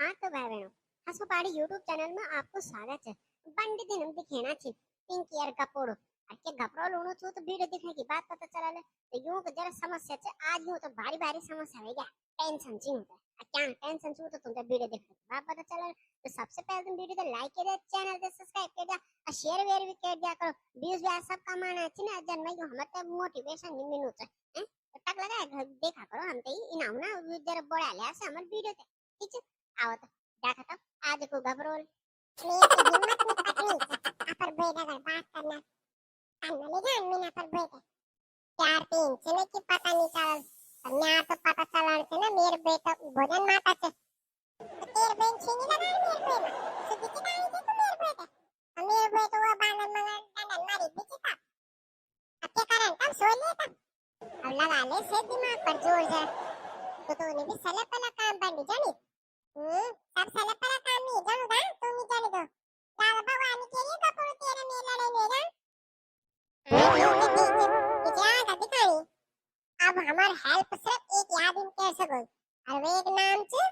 हाँ तो भाई बहनों, हंसो पाड़ी यूट्यूब चैनल में आपको स्वागत है। बंडी दिन हम दिखेना छी पिंक ईयर कपोड़ो अके घपरो लूणो छो तो वीडियो दिखने की बात पता चला ले तो यूं को जरा समस्या छे आज यूं तो भारी भारी समस्या है क्या टेंशन छी होता है क्या टेंशन छो तो तुमने वीडियो देखने की बात पता चला तो सबसे पहले तुम वीडियो को लाइक कर दे चैनल को सब्सक्राइब कर दिया और शेयर वेयर भी कर दिया करो व्यूज भी सब कमाना है ना जन में हमें तो मोटिवेशन नहीं मिलू है तो टक लगा देखा करो हम तो इनाम ना जरा बड़ा ले से हमर वीडियो ठीक है आओ तो देखा तो आज को घबरोल मेरी हिम्मत में पटनी अपर बेटा अगर बात करना तन्ने ले जान मीना पर बेटे चार तीन चले की पता नहीं चल मैं तो पता चला से ना मेरे बेटा भोजन माता से तो तेरे बहन छीनी लगा मेरे बेटा तो दिखी नहीं थी तो मेरे बेटे और मेरे बेटे वो बांधन मंगल डंडन मारी दिखी था अब क्या करें तब सो लेता अब लगा ले से दिमाग पर जोर जा तो तूने भी सले पला काम बंदी जानी सब साले पर काम नहीं जानू दा तुम नहीं जाने दो लाल भगवान के लिए कपूर तेरे में लड़े मेरा ये क्या दिखाई अब हमार हेल्प सिर्फ एक याद इन कर सको और वे एक नाम छ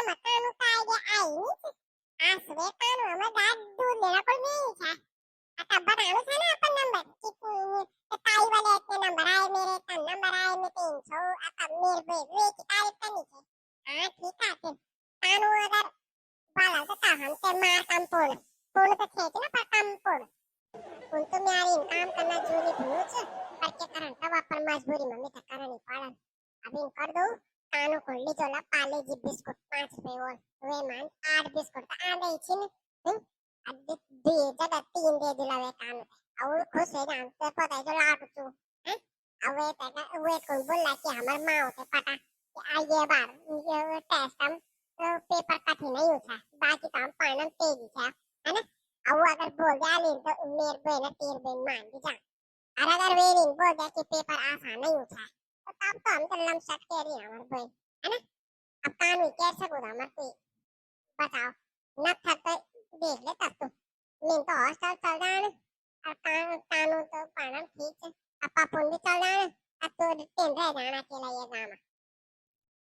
मकान का आइडिया आई नहीं आज वे कान हमें दाद दूध लेना पड़ नहीं था आता बतानो था ना अपन नंबर कितनी ताई वाले इतने नंबर आए मेरे तन नंबर आए में 300 आता मेरे वे की तारीफ करनी थी हां ठीक है फिर तानो अगर बाला तो हम ते मार कम पूर्ण तो थे ना पर कम पूर्ण उन तो मेरी काम करना जरूरी भूच पर के कारण तब अपन मजबूरी में मैं करनी पड़न अभी कर दो तानो को ले चला पाले जी बिस्कुट 5 रुपए और वे मान 8 बिस्कुट तो आ गई छी न अब दे जगह 3 दे दिलावे कान और खुश है जान ते पता है जो लाट तू हैं अब वे कौन बोला कि हमार माँ होते पता कि आइए बार ये टेस्ट हम पेपर कठिन नहीं होता बाकी काम पढ़ना तेजी से है ना अब अगर बोल दिया ले तो मेरे बहन तेरे बहन मान दी जा और अगर वे नहीं बोल दिया कि पेपर आसान नहीं होता तो तब तो हम तो लमसट के रही हमारे बहन है ना अब कानून कैसे बोला हमारे बताओ न था तो देख ले तब तो मैं तो हॉस्टल चल जाने और कानून तो पढ़ना ठीक है अब पापुन भी चल जाने अब तो टेन रह जाना के लिए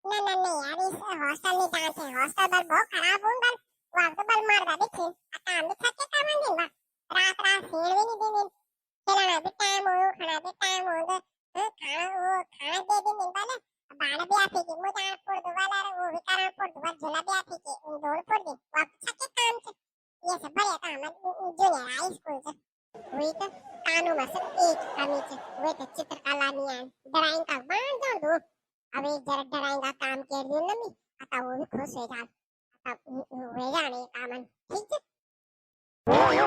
जाना ना यार इस हॉस्टल नहीं जाते हॉस्टल बल बहुत खराब हूं बल वहां तो बल मार दा देखी काम भी थके काम दिन बा रात रात खेल भी नहीं दिन खेलना भी टाइम हो खाना भी टाइम हो दे खाना दे दिन बल बाण भी आती कि मुझे पड़ दो वाला वो भी कारण पड़ दो झोला भी आती कि दौड़ पड़ दे वो थके काम से ये सब बढ़िया काम है जूनियर हाई स्कूल से वही तो कानों में सिर्फ एक कमी है वो तो चित्रकला नहीं है ड्राइंग का बाण जोड़ दो अब एक जरा डराएगा काम के लिए ना मी आता वो भी खुश हो जाए आता वे जाने कामन ठीक है या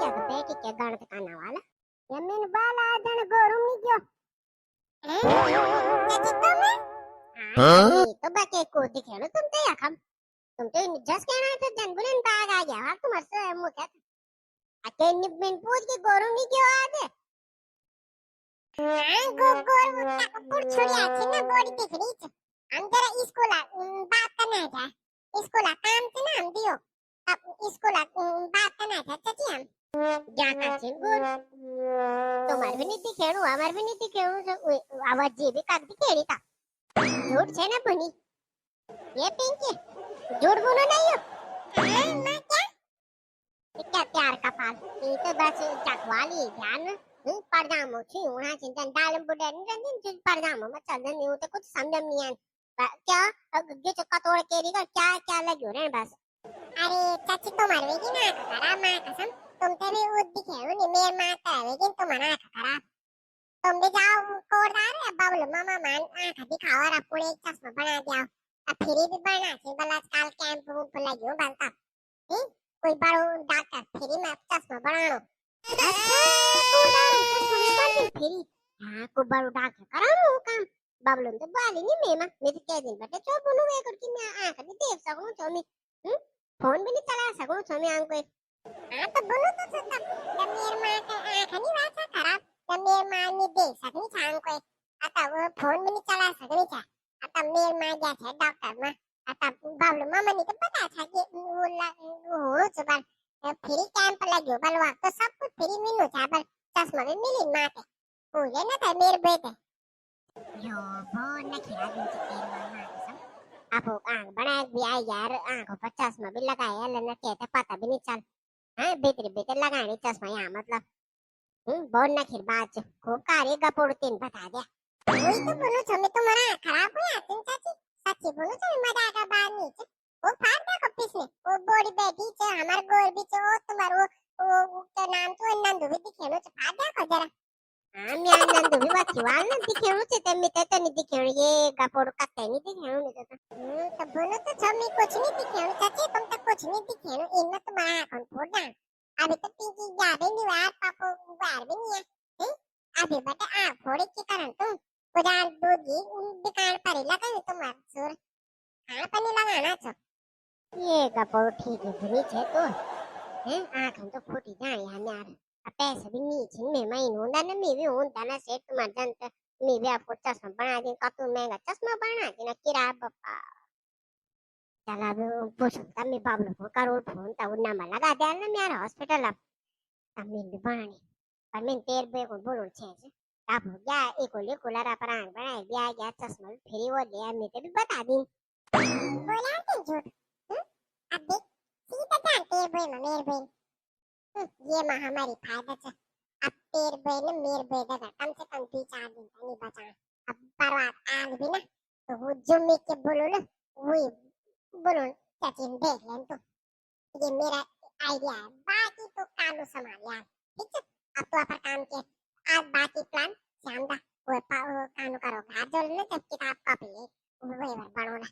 तो बेटी के गणत करने वाला यमीन बाला जन गोरुम नहीं क्यों हैं चाची तो मैं हाँ तो बाकी को दिखे ना तुम तो या खम तुम तो जस कहना है तो जनगुलन बाग आ गया तुम्हारे से मुझे अके निब्बिन पूछ के गोरुम नहीं क्यों आ दे गोर पुर छोड़ी आछी ना बॉडी दिख रही है हम जरा स्कूल बात करना है स्कूल काम से ना हम दियो अब स्कूल बात करना है चाची हम क्या करछे गोर तुम्हार भी नहीं दिखेणु हमार भी नहीं दिखेणु आवाज जे भी काक दिखेड़ी ता झूठ छे ना बनी ये पिंकी झूठ बोलो नहीं हो मैं क्या प्यार का पाल ये तो बस चकवाली ध्यान पड़दामो छी उना चिंतन डालम बुडन रंदिन पड़दामो मत चलन न्यू तो कुछ समझ नहीं आ क्या ये चक्का तोड़ के रिगा क्या क्या लग्यो रे बस अरे चाची तुम्हारे वेगी ना खरा मां कसम तुम ते भी उद दिखे हो नि मेर मां करावेगी तुम्हारा खरा तुम भी जाओ कोड़दार है बाबल मामा मान आंख दिखाओ और अपने एक चश्मा बना दिया अब फ्री भी बना से बलात्कार कैंप में लग्यो बनता कोई बड़ो डॉक्टर फ्री में चश्मा बनाओ फिरी हाँ को बड़ो डाक्टर करानो काम बाबलों तो बाली नहीं मेमा मैं तो कह दिन बटे चो बोलूं मैं करके मैं आंख नहीं देख सकूं तो मैं फोन भी नहीं चला सकूं तो मैं आंख को हाँ तो बोलो तो सकता जब मेरी माँ का आंख नहीं वैसा खराब जब मेरी माँ नहीं देख सकनी चांग को आता वो फोन भी नहीं चला सकनी चा आता मेरी माँ गया था डॉक्टर में आता बाबलो मामा ने तो पता था कि वो हो सुबह फ्री कैंप लग्यो बलवा तो सब कुछ फ्री मिलो था बल चश्मा भी मिली माँ के मुझे ना था मेरे बेटे यो बहुत न खिला दूं तेल मामा कसम। आपो आंख बना दिया यार, आंखों पर चश्मा भी लगाया लेना कहते पता भी नहीं चल। हाँ भीतर भीतर लगानी चश्मा यहाँ मतलब। बहुत न खिल बात खूब कार्य गपोड़ तीन बता दिया। वही तो बोलो छो मैं तुम्हारा खराब हुआ तुम चाची। सच्ची बोलो छो मजा आएगा बाद नीचे। वो फाड़ दे कपिस ने वो बॉडी बैठी छे हमार गोर भी छे वो तुम्हारो वो तो नाम तो नंदू भी दिखेनो छे फाड़ दे को जरा। हाँ मैं नंदू भी बात वाल न दिखेनो छे ते मिते तो नहीं दिखेनो ये गपोड़ कत्ते नहीं दिखेनो नहीं तो बोलो तो छो मैं कुछ नहीं दिखेनो चाची तुम तो कुछ नहीं दिखेनो इनने तुम्हारा अकाउंट फोड़ दे। अभी तो पीकी जाबे नहीं यार पापो बाहर भी नहीं है। अभी बेटा आँख फोड़े के कारण तुम उदार दूधी दुकान पर ही लगा तुम्हारा सुर खाना पानी लगाना छो। ये कपड़ो ठीक है बुरी छे तो हैं आँख तो फूटी जानी है यार। अब पैसे भी नीचे में महीन होता ना मैं भी होता ना सेठ तुम्हारे जनता मैं भी आपको चश्मा बना दूं कब तुम महंगा चश्मा बना देना किराया बापा। चला अब पूछो तब मैं बाबू को करोड़ फोन तब नंबर लगा दिया ना मेरा हॉस्पिटल अब तब मैं भी बनानी पर मैं तेरे पे को बोलूं छे अब हो गया एक ओले कोलारा पर आंख बनाए दिया गया चश्मा भी फ्री हो गया मैं तो भी बता दी बोला तो झूठ। अब देख सीधा जानते हैं भाई मेरे भाई ये महामारी फायदा से अब तेरे भाई ने मेरे भाई का कम से कम 3-4 दिन तक नहीं बचा। अब बर्बाद आग भी ना तो वो जुम्मे के बोलो ना वही बोलो चाची देख लें तो ये मेरा आइडिया है बाकी तो कानू संभाल यार ठीक है। अब तो अपन काम के आज बाकी प्लान श्याम दा वो कानू करो घर जो ना जब किताब कॉपी ले वही बढ़ो ना।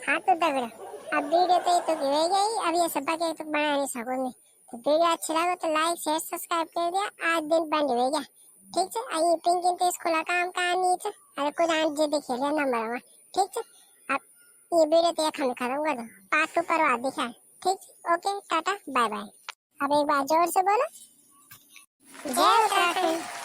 हाँ तो दगड़ा अब वीडियो तो ये तो गिरे गई अब ये सब बाकी तो बना नहीं सकोगे तो वीडियो अच्छा लगा तो लाइक शेयर सब्सक्राइब कर दिया आज दिन बंद हो गया ठीक है। आई पिंकिन तो स्कूल का काम कहानी है अरे कुछ आंट जे देखे लिया नंबर में ठीक है। अब ये वीडियो तो खत्म कर दो पार्ट 2 पर दिखा ठीक है। Okay tata bye bye. अब एक बार जोर से बोलो जय उत्तराखंड।